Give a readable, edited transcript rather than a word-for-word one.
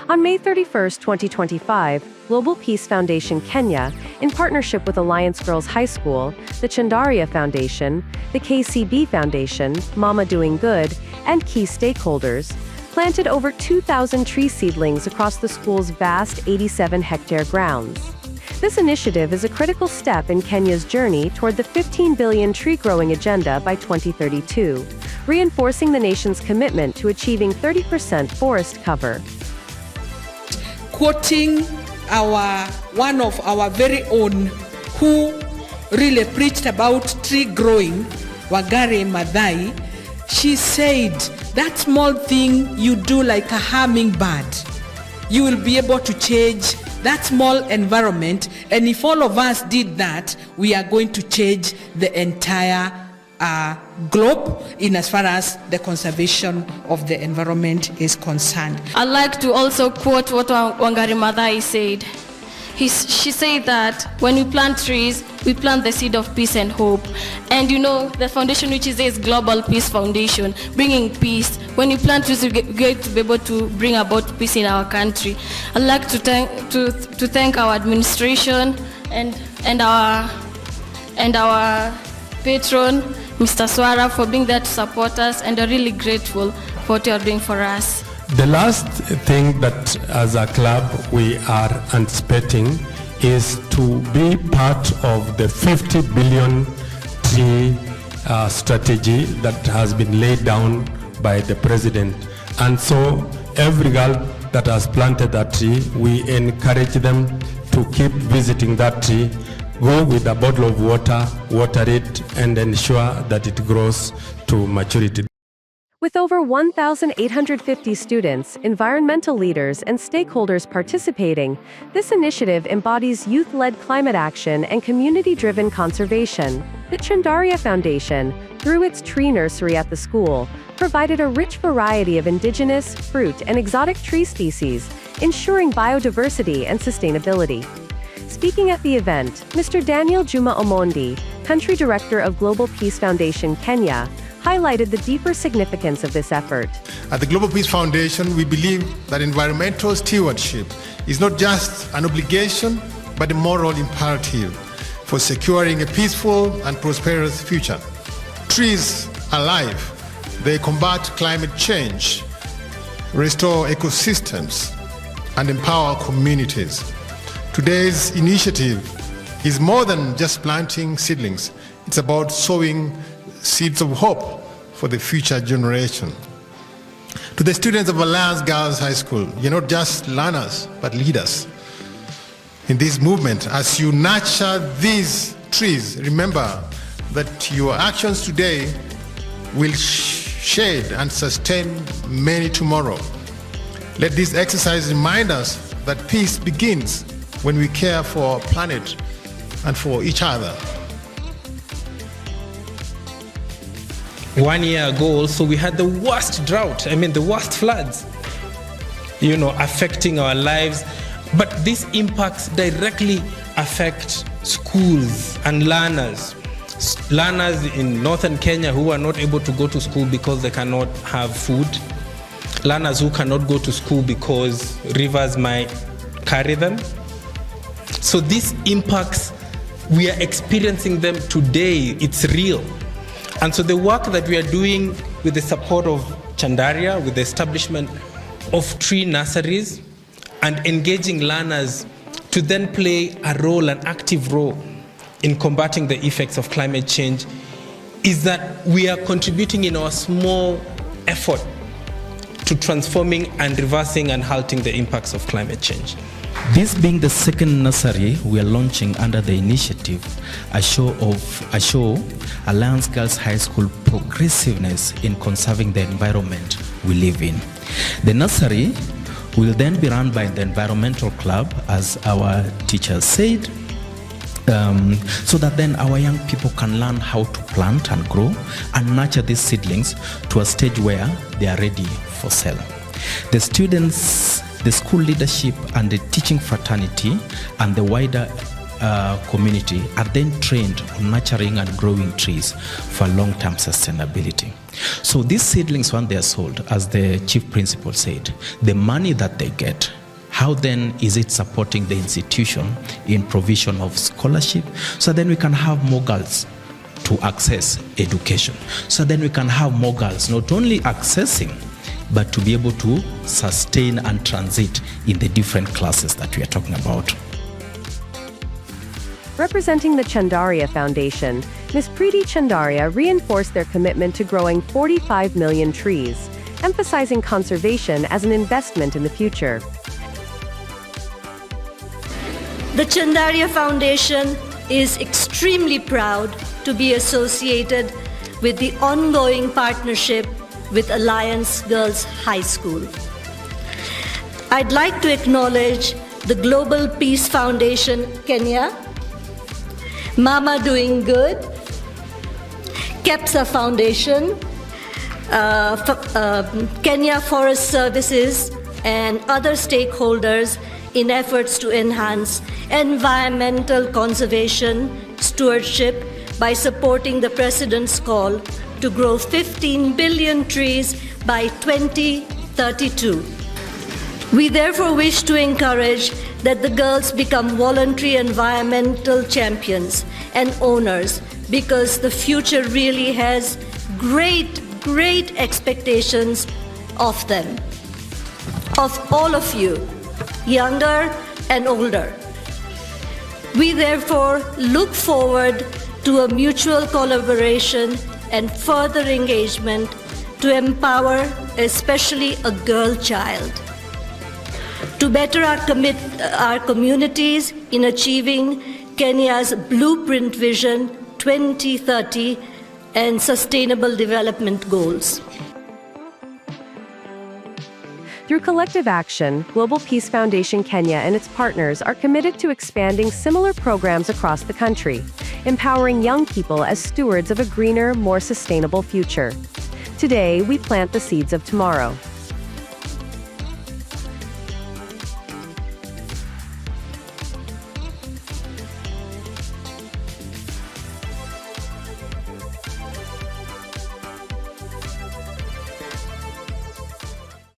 On May 31, 2025, Global Peace Foundation Kenya, in partnership with Alliance Girls High School, the Chandaria Foundation, the KCB Foundation, Mama Doing Good, and key stakeholders, planted over 2,000 tree seedlings across the school's vast 87-hectare grounds. This initiative is a critical step in Kenya's journey toward the 15 billion tree-growing agenda by 2032, reinforcing the nation's commitment to achieving 30% forest cover. Quoting one of our very own who really preached about tree growing, Wangari Maathai, she said, that small thing you do like a hummingbird, you will be able to change that small environment, and if all of us did that, we are going to change the entire globe in as far as the conservation of the environment is concerned. I'd like to also quote what Wangari Maathai said. She said that when we plant trees, we plant the seed of peace and hope. And you know, the foundation which is Global Peace Foundation, bringing peace. When we plant trees, we get to be able to bring about peace in our country. I'd like to thank our administration and our patron, Mr. Swara, for being there to support us, and are really grateful for what you are doing for us. The last thing that as a club we are anticipating is to be part of the 50 billion tree strategy that has been laid down by the president. And so every girl that has planted that tree, we encourage them to keep visiting that tree, go with a bottle of water, water it, and ensure that it grows to maturity. With over 1,850 students, environmental leaders, and stakeholders participating, this initiative embodies youth-led climate action and community-driven conservation. The Chandaria Foundation, through its tree nursery at the school, provided a rich variety of indigenous, fruit, and exotic tree species, ensuring biodiversity and sustainability. Speaking at the event, Mr. Daniel Juma Omondi, Country Director of Global Peace Foundation Kenya, highlighted the deeper significance of this effort. At the Global Peace Foundation, we believe that environmental stewardship is not just an obligation, but a moral imperative for securing a peaceful and prosperous future. Trees are life. They combat climate change, restore ecosystems, and empower communities. Today's initiative is more than just planting seedlings. It's about sowing seeds of hope for the future generation. To the students of Alliance Girls High School, you're not just learners, but leaders in this movement. As you nurture these trees, remember that your actions today will shade and sustain many tomorrow. Let this exercise remind us that peace begins when we care for our planet and for each other. 1 year ago also we had the worst drought, the worst floods, affecting our lives. But these impacts directly affect schools and learners. Learners in northern Kenya who are not able to go to school because they cannot have food. Learners who cannot go to school because rivers might carry them. So these impacts, we are experiencing them today. It's real. And so the work that we are doing with the support of Chandaria, with the establishment of tree nurseries and engaging learners to then play a role, an active role in combating the effects of climate change, is that we are contributing in our small effort to transforming and reversing and halting the impacts of climate change. This being the second nursery we are launching under the initiative, a show Alliance Girls High School progressiveness in conserving the environment we live in. The nursery will then be run by the environmental club, as our teachers said, so that then our young people can learn how to plant and grow and nurture these seedlings to a stage where they are ready for sale. The students, the school leadership and the teaching fraternity and the wider community are then trained on nurturing and growing trees for long-term sustainability. So these seedlings, when they are sold, as the chief principal said, the money that they get, how then is it supporting the institution in provision of scholarship, so then we can have more girls to access education, so then we can have more girls not only accessing but to be able to sustain and transit in the different classes that we are talking about. Representing the Chandaria Foundation, Ms. Preeti Chandaria reinforced their commitment to growing 45 million trees, emphasizing conservation as an investment in the future. The Chandaria Foundation is extremely proud to be associated with the ongoing partnership with Alliance Girls High School. I'd like to acknowledge the Global Peace Foundation Kenya, Mama Doing Good, KEPSA Foundation, Kenya Forest Services, and other stakeholders in efforts to enhance environmental conservation stewardship by supporting the President's call to grow 15 billion trees by 2032. We therefore wish to encourage that the girls become voluntary environmental champions and owners, because the future really has great expectations of them, of all of you, younger and older. We therefore look forward to a mutual collaboration and further engagement to empower especially a girl child, to better our communities in achieving Kenya's Blueprint Vision 2030 and Sustainable Development Goals. Through collective action, Global Peace Foundation Kenya and its partners are committed to expanding similar programs across the country, empowering young people as stewards of a greener, more sustainable future. Today, we plant the seeds of tomorrow.